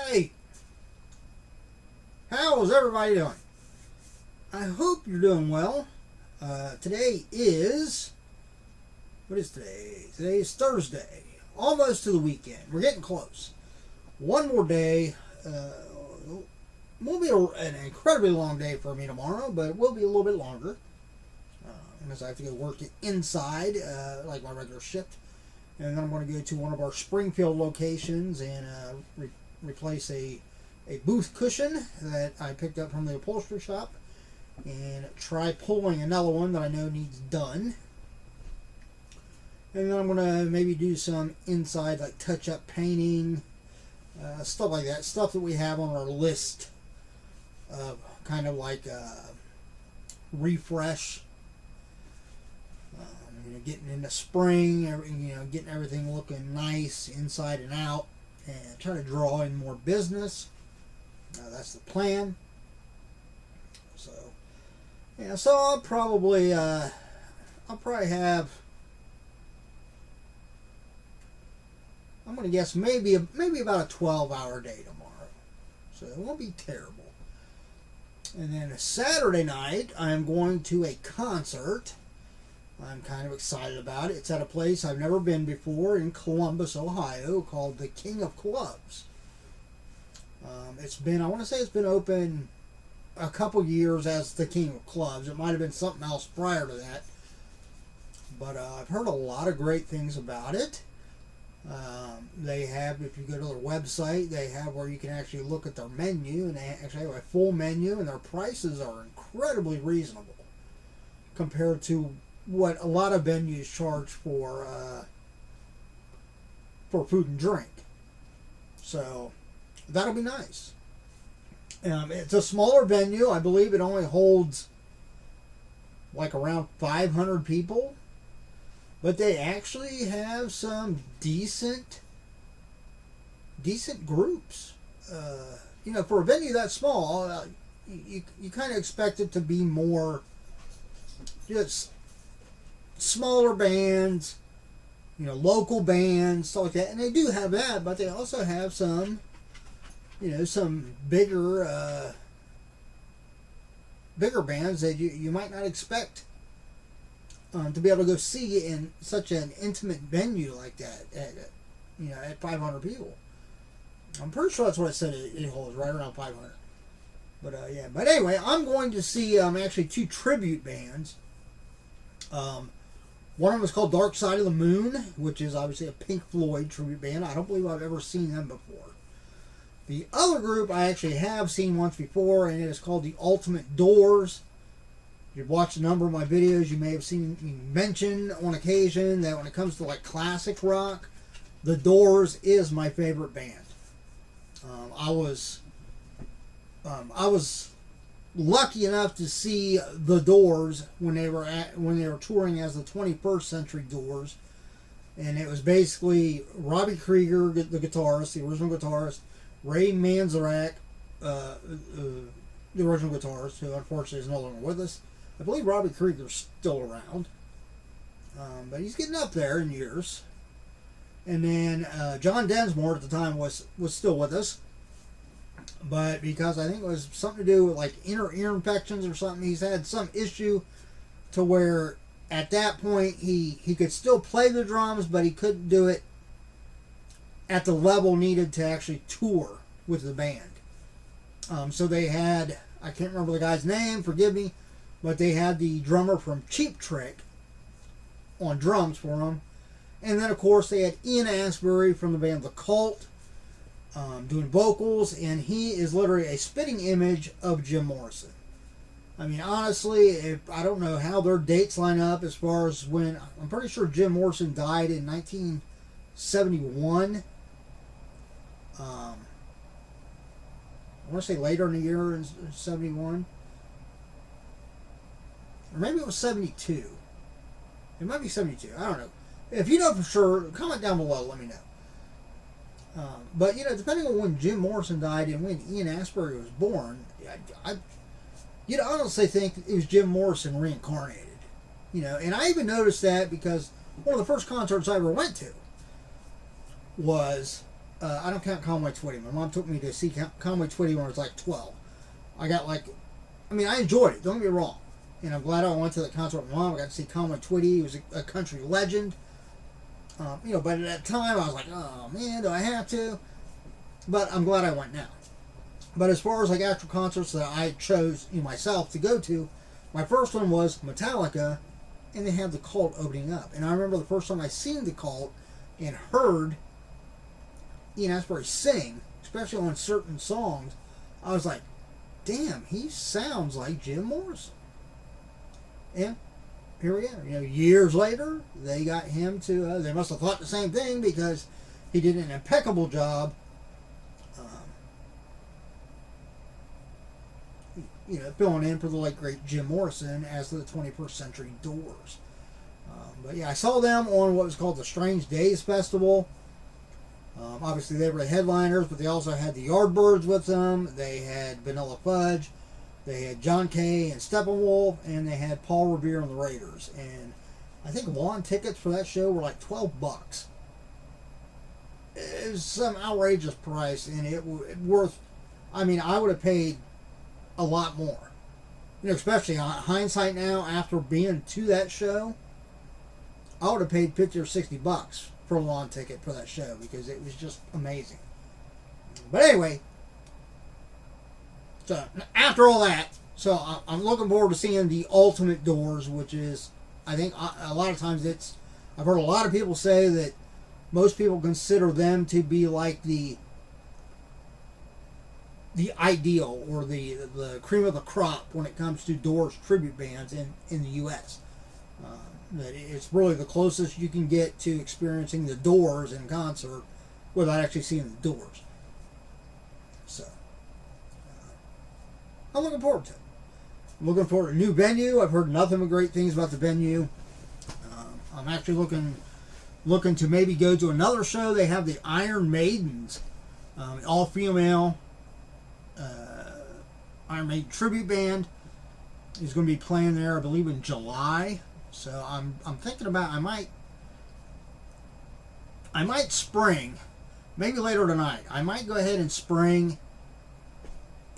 Hey, how is everybody doing? I hope you're doing well. Today is, what is today? Today is Thursday. Almost to the weekend. We're getting close. One more day. Won't be an incredibly long day for me tomorrow, but it will be a little bit longer. Because I have to go work inside, like my regular shift. And then I'm going to go to one of our Springfield locations and replace a booth cushion that I picked up from the upholstery shop. And try pulling another one that I know needs done. And then I'm going to maybe do some inside, like touch-up painting, stuff like that. Stuff that we have on our list of kind of like refresh. Getting into spring, getting everything looking nice inside and out, and try to draw in more business. That's the plan. So, yeah. So I'll probably have. I'm gonna guess maybe about a 12-hour day tomorrow. So it won't be terrible. And then a Saturday night, I'm going to a concert. I'm kind of excited about it. It's at a place I've never been before in Columbus, Ohio, called the King of Clubs. It's been open a couple years as the King of Clubs. It might have been something else prior to that. But I've heard a lot of great things about it. They have, if you go to their website, they have where you can actually look at their menu, and they actually have a full menu, and their prices are incredibly reasonable compared to what a lot of venues charge for food and drink. So that'll be nice. It's a smaller venue. I believe it only holds like around 500 people, but they actually have some decent groups. For a venue that small, you kind of expect it to be more just smaller bands, local bands, stuff like that. And they do have that, but they also have some bigger bands that you might not expect to be able to go see in such an intimate venue like that at 500 people. I'm pretty sure that's what I said it holds, right around 500. But yeah. But anyway, I'm going to see actually two tribute bands. One of them is called Dark Side of the Moon, which is obviously a Pink Floyd tribute band. I don't believe I've ever seen them before. The other group I actually have seen once before, and it is called the Ultimate Doors. If you've watched a number of my videos, you may have seen me mention on occasion that when it comes to like classic rock, the Doors is my favorite band. I was lucky enough to see the Doors when they were touring as the 21st Century Doors, and it was basically Robbie Krieger, the guitarist, the original guitarist, Ray Manzarek, the original guitarist, who unfortunately is no longer with us. I believe Robbie Krieger's still around, but he's getting up there in years. And then John Densmore at the time was still with us. But because I think it was something to do with like inner ear infections or something, he's had some issue to where at that point he could still play the drums, but he couldn't do it at the level needed to actually tour with the band. So they had, I can't remember the guy's name, forgive me, but they had the drummer from Cheap Trick on drums for him. And then of course they had Ian Astbury from the band The Cult, doing vocals, and he is literally a spitting image of Jim Morrison. I mean, honestly, I don't know how their dates line up as far as when. I'm pretty sure Jim Morrison died in 1971. I want to say later in the year in 71. Or maybe it was 72. It might be 72. I don't know. If you know for sure, comment down below. Let me know. But, depending on when Jim Morrison died and when Ian Astbury was born, I honestly think it was Jim Morrison reincarnated. And I even noticed that because one of the first concerts I ever went to was I don't count Conway Twitty. My mom took me to see Conway Twitty when I was like 12. I got like, I mean, I enjoyed it. Don't get me wrong. And I'm glad I went to the concert with my mom. I got to see Conway Twitty. He was a country legend. You know, but at that time I was like, oh man, do I have to? But I'm glad I went now. But as far as like actual concerts that I chose myself to go to, my first one was Metallica, and they had the Cult opening up. And I remember the first time I seen the Cult and heard Ian Astbury sing, especially on certain songs, I was like, damn, he sounds like Jim Morrison. And here we are. You know, years later, they got him to, they must have thought the same thing because he did an impeccable job, you know, filling in for the late great Jim Morrison as the 21st Century Doors. But yeah, I saw them on what was called the Strange Days Festival. Obviously, they were the headliners, but they also had the Yardbirds with them. They had Vanilla Fudge. They had John Kay and Steppenwolf, and they had Paul Revere and the Raiders. And I think lawn tickets for that show were like $12. It was some outrageous price, and it worth. I mean, I would have paid a lot more. You know, especially on hindsight now, after being to that show, I would have paid $50 or $60 for a lawn ticket for that show because it was just amazing. But anyway, so after all that, so I'm looking forward to seeing the Ultimate Doors, which is, I think a lot of times I've heard a lot of people say that most people consider them to be like the ideal or the cream of the crop when it comes to Doors tribute bands in the U.S. That it's really the closest you can get to experiencing the Doors in concert without actually seeing the Doors. So, I'm looking forward to it. I'm looking forward to a new venue. I've heard nothing but great things about the venue. I'm actually looking to maybe go to another show. They have the Iron Maidens, all-female Iron Maiden tribute band is going to be playing there, I believe, in July. So I'm thinking about I might spring, maybe later tonight. I might go ahead and spring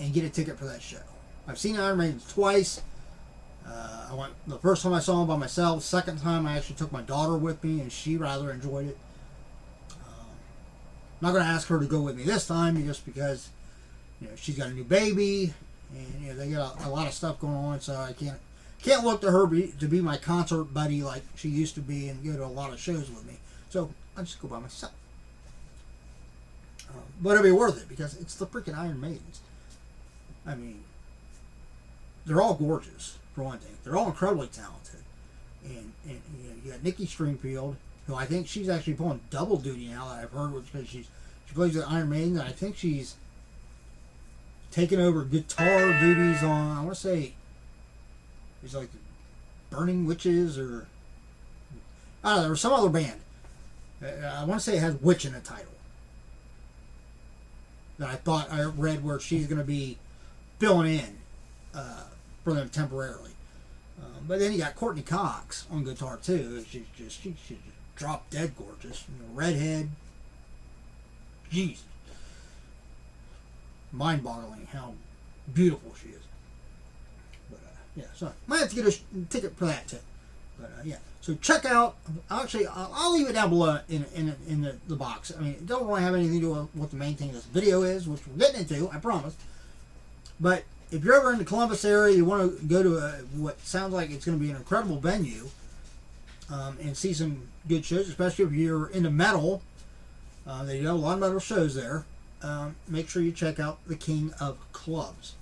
and get a ticket for that show. I've seen Iron Maiden twice. I went the first time I saw them by myself. Second time I actually took my daughter with me, and she rather enjoyed it. I'm not going to ask her to go with me this time, just because she's got a new baby, and they got a lot of stuff going on, so I can't look to her to be my concert buddy like she used to be and go to a lot of shows with me. So I just go by myself. But it'll be worth it because it's the freaking Iron Maidens. I mean, they're all gorgeous, for one thing. They're all incredibly talented. And you got Nikki Stringfield, who I think she's actually pulling double duty now that I've heard, because she plays with Iron Maiden, and I think she's taking over guitar duties on, I want to say, it's like Burning Witches, or I don't know, there was some other band. I want to say it has Witch in the title. That I thought I read where she's going to be filling in for them temporarily. But then you got Courtney Cox on guitar too. She's just drop dead gorgeous. Redhead. Jeez. Mind-boggling how beautiful she is. But yeah, so might have to get a ticket for that too. But yeah, so check out. I'll leave it down below in the box. I mean, it don't really have anything to do with what the main thing of this video is, which we're getting into, I promise. But if you're ever in the Columbus area, you want to go to what sounds like it's going to be an incredible venue, and see some good shows, especially if you're into metal. They do a lot of metal shows there. Make sure you check out the King of Clubs.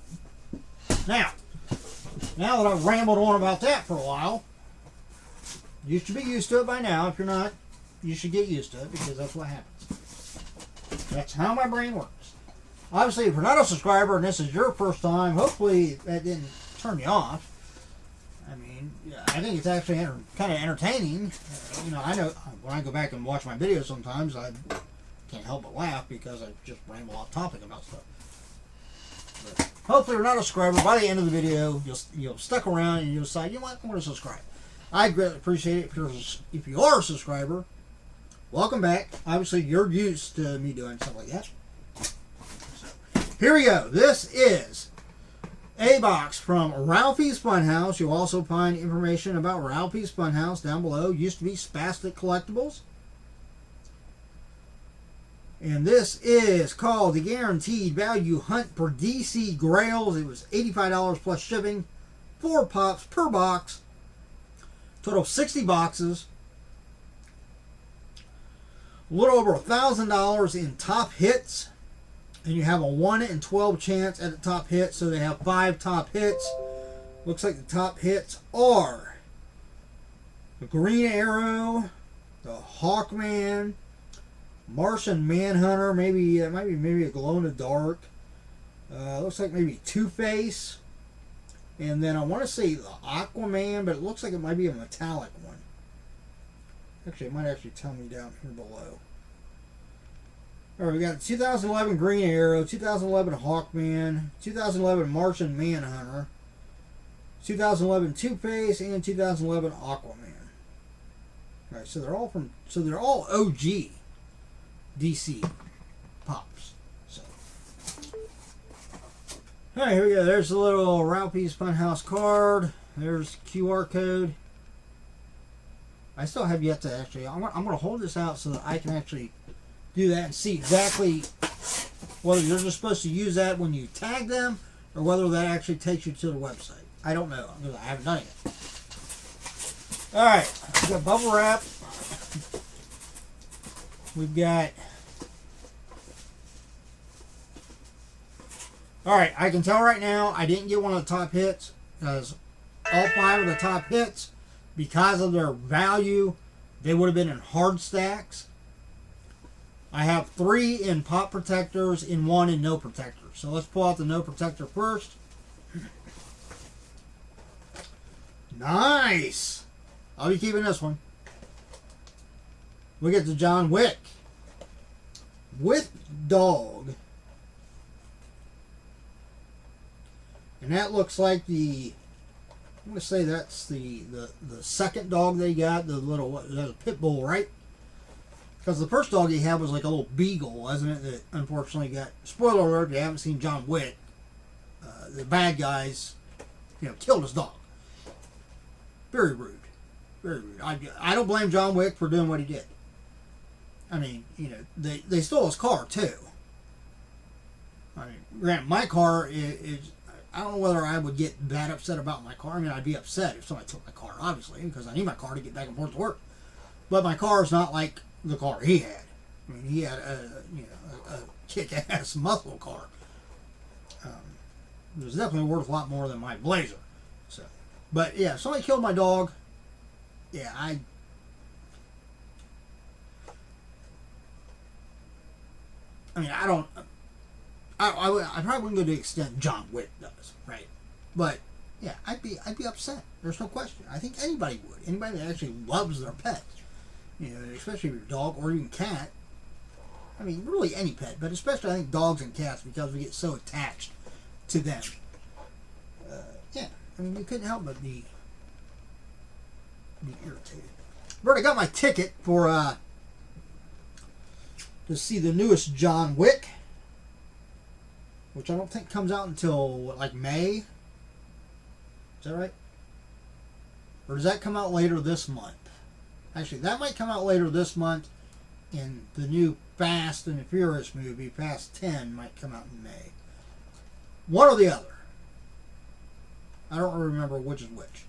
Now that I've rambled on about that for a while, you should be used to it by now. If you're not, you should get used to it, because that's what happens. That's how my brain works. Obviously, if you're not a subscriber and this is your first time, hopefully that didn't turn you off. I mean, I think it's actually kind of entertaining. I know when I go back and watch my videos sometimes, I can't help but laugh because I just ramble off topic about stuff. But hopefully, if you're not a subscriber, by the end of the video, you'll stuck around and you'll decide, you know what, I'm going to subscribe. I'd greatly appreciate it if you are a subscriber. welcome back. Obviously, you're used to me doing stuff like that. So, here we go. This is a box from Ralphies Funhouse. You'll also find information about Ralphies Funhouse down below. Used to be Spastic Collectibles. And this is called the Guaranteed Value Hunt for DC Grails. It was $85 plus shipping. 4 pops per box. Total of 60 boxes. A little over $1,000 in top hits. And you have a 1 in 12 chance at the top hit. So they have 5 top hits. Looks like the top hits are the Green Arrow, the Hawkman, Martian Manhunter, maybe it might be a glow in the dark. Looks like maybe Two-Face, and then I want to say the Aquaman, but it looks like it might be a metallic one. Actually, it might actually tell me down here below. All right, we got 2011 Green Arrow, 2011 Hawkman, 2011 Martian Manhunter, 2011 Two-Face, and 2011 Aquaman. All right, so they're all OG DC pops. So, all right, here we go. There's the little Ralphies Funhouse card. There's QR code. I still have yet to actually. I'm going to hold this out so that I can actually do that and see exactly whether you're just supposed to use that when you tag them or whether that actually takes you to the website. I don't know because I haven't done it yet. All right, we've got bubble wrap. We've got. Alright, I can tell right now I didn't get one of the top hits because all 5 of the top hits, because of their value, they would have been in hard stacks. I have 3 in pop protectors and 1 in no protectors. So let's pull out the no protector first. Nice! I'll be keeping this one. We get the John Wick with dog. And that looks like the, I'm going to say that's the second dog they got, the pit bull, right? Because the first dog he had was like a little beagle, wasn't it? That unfortunately got, spoiler alert, if you haven't seen John Wick, the bad guys, killed his dog. Very rude. Very rude. I don't blame John Wick for doing what he did. I mean, they stole his car too. I mean, granted, my car is I don't know whether I would get that upset about my car. I mean, I'd be upset if somebody took my car, obviously, because I need my car to get back and forth to work. But my car is not like the car he had. I mean, he had a kick-ass muscle car. It was definitely worth a lot more than my Blazer. So, but yeah, if somebody killed my dog, yeah, I mean, I probably wouldn't go to the extent John Wick does, right? But yeah, I'd be upset. There's no question. I think anybody would. Anybody that actually loves their pet, especially your dog or even cat. I mean, really any pet, but especially I think dogs and cats because we get so attached to them. Yeah, I mean, you couldn't help but be irritated. I've already got my ticket for to see the newest John Wick, which I don't think comes out until like May. Is that right? Or does that come out later this month? Actually, that might come out later this month, and the new Fast and the Furious movie, Fast 10, might come out in May. One or the other. I don't remember which is which.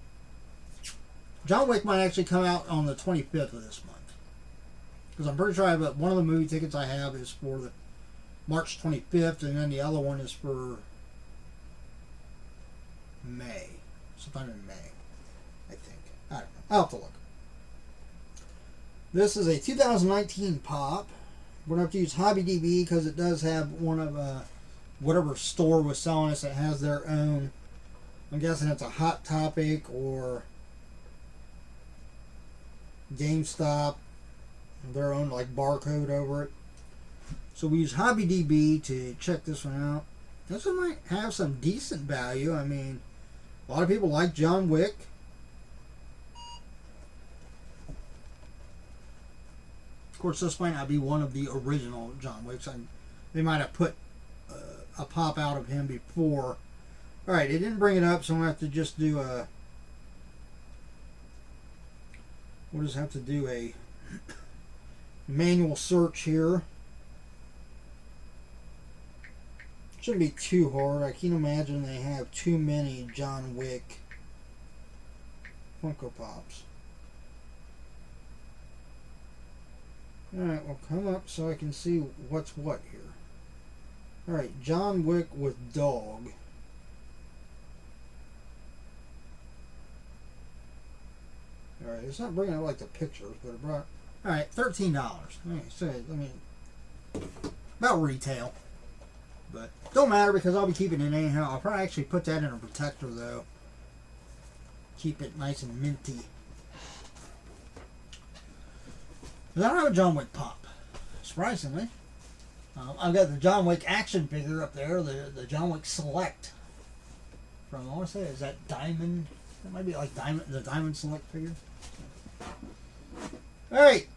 John Wick might actually come out on the 25th of this month. Because I'm pretty sure one of the movie tickets I have is for the March 25th, and then the other one is for May. Sometime in May, I think. I don't know. I'll have to look. This is a 2019 pop. We're going to have to use HobbyDB because it does have one of whatever store was selling us that has their own. I'm guessing it's a Hot Topic or GameStop. Their own like barcode over it. So we use HobbyDB to check this one out. This one might have some decent value. I mean, a lot of people like John Wick. Of course, this might not be one of the original John Wicks. They might have put a pop out of him before. Alright, it didn't bring it up, so I'm going to have to just do a... We'll just have to do a manual search here. Shouldn't be too hard. I can't imagine they have too many John Wick Funko Pops. Alright, well, come up so I can see what's what here. Alright, John Wick with dog. Alright, it's not bringing out like the pictures, but it brought... Alright, $13. Alright, so, about retail. But don't matter because I'll be keeping it anyhow. I'll probably actually put that in a protector though. Keep it nice and minty. I don't have a John Wick pop, surprisingly. I've got the John Wick action figure up there, the John Wick Select. From, I want to say, is that Diamond? That might be like the Diamond Select figure. Alright.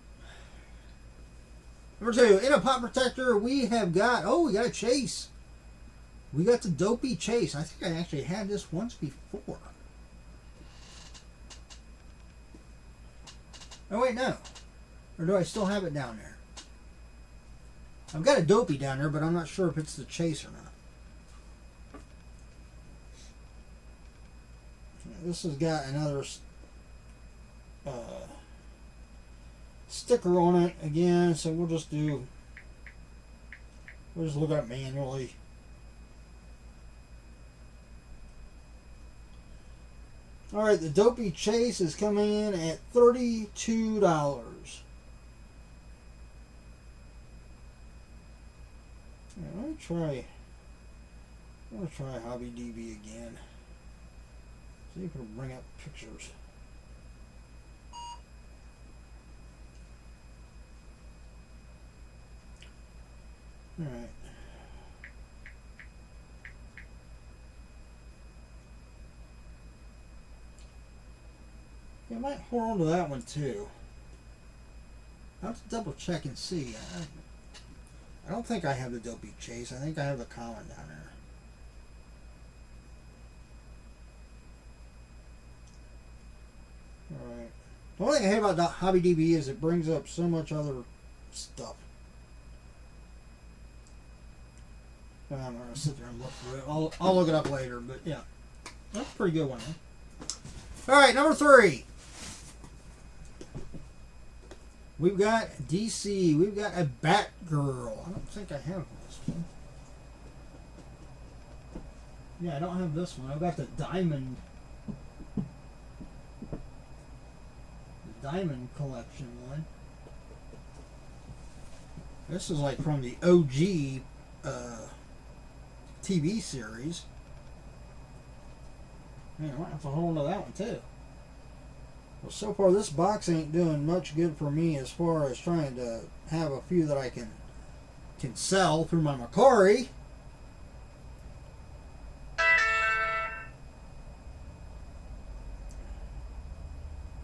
Number 2, in a pop protector, we have got, we got a Chase. We got the Dopey Chase. I think I actually had this once before. Oh, wait, no. Or do I still have it down there? I've got a Dopey down there, but I'm not sure if it's the Chase or not. This has got another sticker on it again, so we'll just look at it manually. Alright, the Dopey Chase is coming in at $32. Let me try Hobby DB again. See if it'll bring up pictures. Alright. Yeah, I might hold on to that one too. I'll have to double check and see. I don't think I have the Dopey Chase. I think I have the common down there. Alright. The only thing I hate about Hobby DB is it brings up so much other stuff. I'm not going to sit there and look for it. I'll look it up later, but yeah. That's a pretty good one, huh? Alright, number 3. We've got DC. We've got a Batgirl. I don't think I have this one. Yeah, I don't have this one. I've got the Diamond Collection one. This is like from the OG TV series. Man, I might have to hold on to that one too. Well, so far this box ain't doing much good for me as far as trying to have a few that I can sell through my Macari.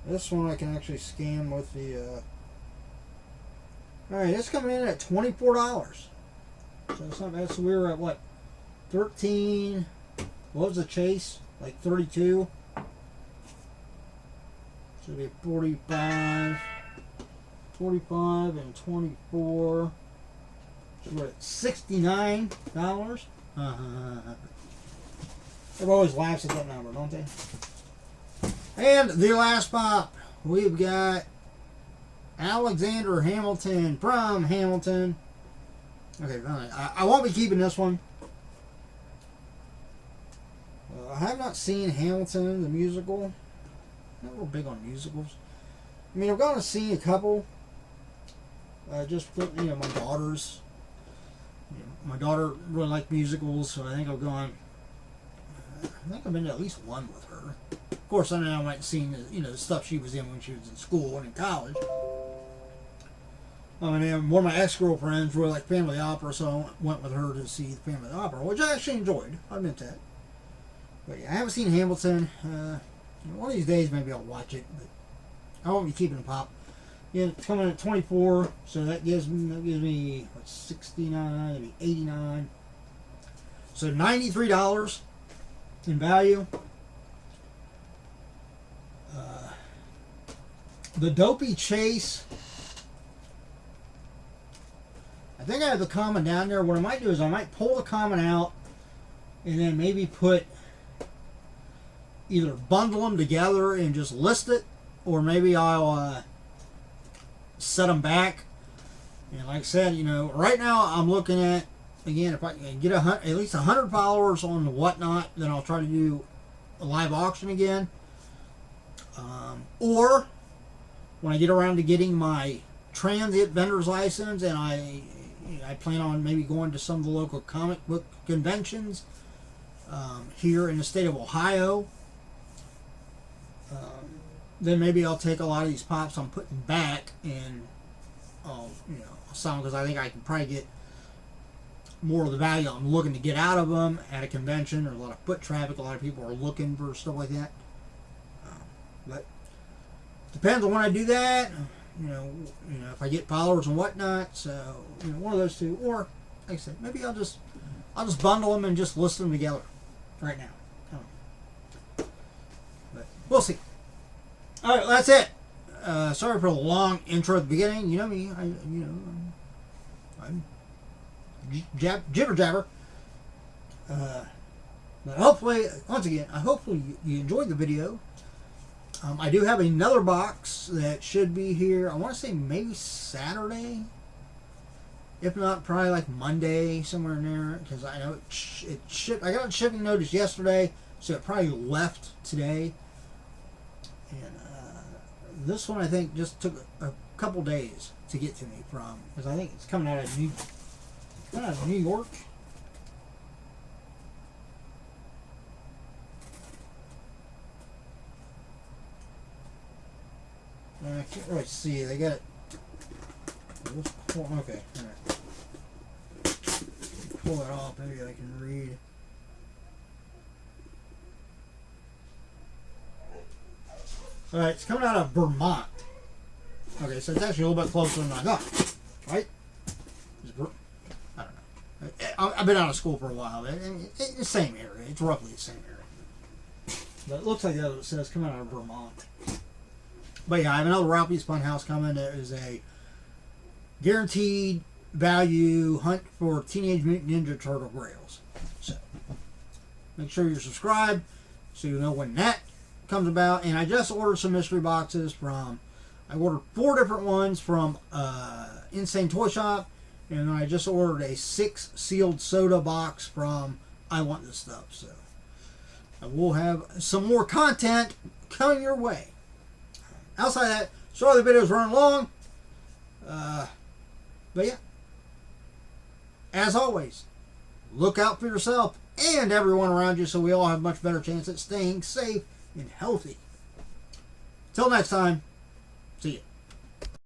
This one I can actually scan with the... Alright, it's coming in at $24. So it's not bad. So we were at what? 13... What was the Chase? Like 32? Should be 45 and 24. So we're at $69. Everybody always laughs at that number, don't they? And the last pop, we've got Alexander Hamilton from Hamilton. Okay, I won't be keeping this one. I have not seen Hamilton, the musical. Not real big on musicals. I mean, I've gone to see a couple. Just for, my daughters. My daughter really liked musicals, so I think I've gone. I think I've been to at least one with her. Of course, I know I might have seen the stuff she was in when she was in school and in college. I mean, one of my ex-girlfriends really liked Family Opera, so I went with her to see the Family Opera, which I actually enjoyed. I admit that. But yeah, I haven't seen Hamilton. One of these days, maybe I'll watch it, but I won't be keeping a pop. Yeah, it's coming at 24, so that gives me what, 69, maybe 89. So $93 in value. The Dopey Chase. I think I have the common down there. What I might do is I might pull the common out and then maybe put either bundle them together and just list it, or maybe I'll set them back. And like I said, you know, right now I'm looking at, again, if I can get at least 100 followers on the Whatnot, then I'll try to do a live auction again. Or when I get around to getting my transit vendor's license, and I plan on maybe going to some of the local comic book conventions here in the state of Ohio. Then maybe I'll take a lot of these pops I'm putting back and I'll sell them, because I think I can probably get more of the value I'm looking to get out of them at a convention. There's a lot of foot traffic. A lot of people are looking for stuff like that. But depends on when I do that. You know, if I get followers and whatnot. So one of those two. Or like I said, maybe I'll just bundle them and just list them together right now. But we'll see. All right, that's it. Sorry for the long intro at the beginning. You know me. I'm jibber jabber. But hopefully, once again, hopefully you enjoyed the video. I do have another box that should be here. I want to say maybe Saturday. If not, probably like Monday, somewhere in there. Because I know it shipped. I got a shipping notice yesterday, so it probably left today. And this one I think just took a couple days to get to me from, because I think it's coming out of New York. I can't really see. They got it. Okay, all right. Pull that off. Maybe I can read. All right, it's coming out of Vermont. Okay, so it's actually a little bit closer than I thought. Right? I don't know. I've been out of school for a while. It's the same area. It's roughly the same area. But it looks like that's what it says, coming out of Vermont. But yeah, I have another Ralphies Funhouse coming. There is a guaranteed value hunt for Teenage Mutant Ninja Turtle Grails. So make sure you're subscribed so you know when that comes about. And I just ordered some mystery boxes from, I ordered 4 different ones from Insane Toy Shop, and I just ordered a 6 sealed soda box from I Want This Stuff. So I will have some more content coming your way. Outside of that, sorry the video's running long. But yeah, as always, look out for yourself and everyone around you so we all have a much better chance at staying safe and healthy. Till next time, see ya.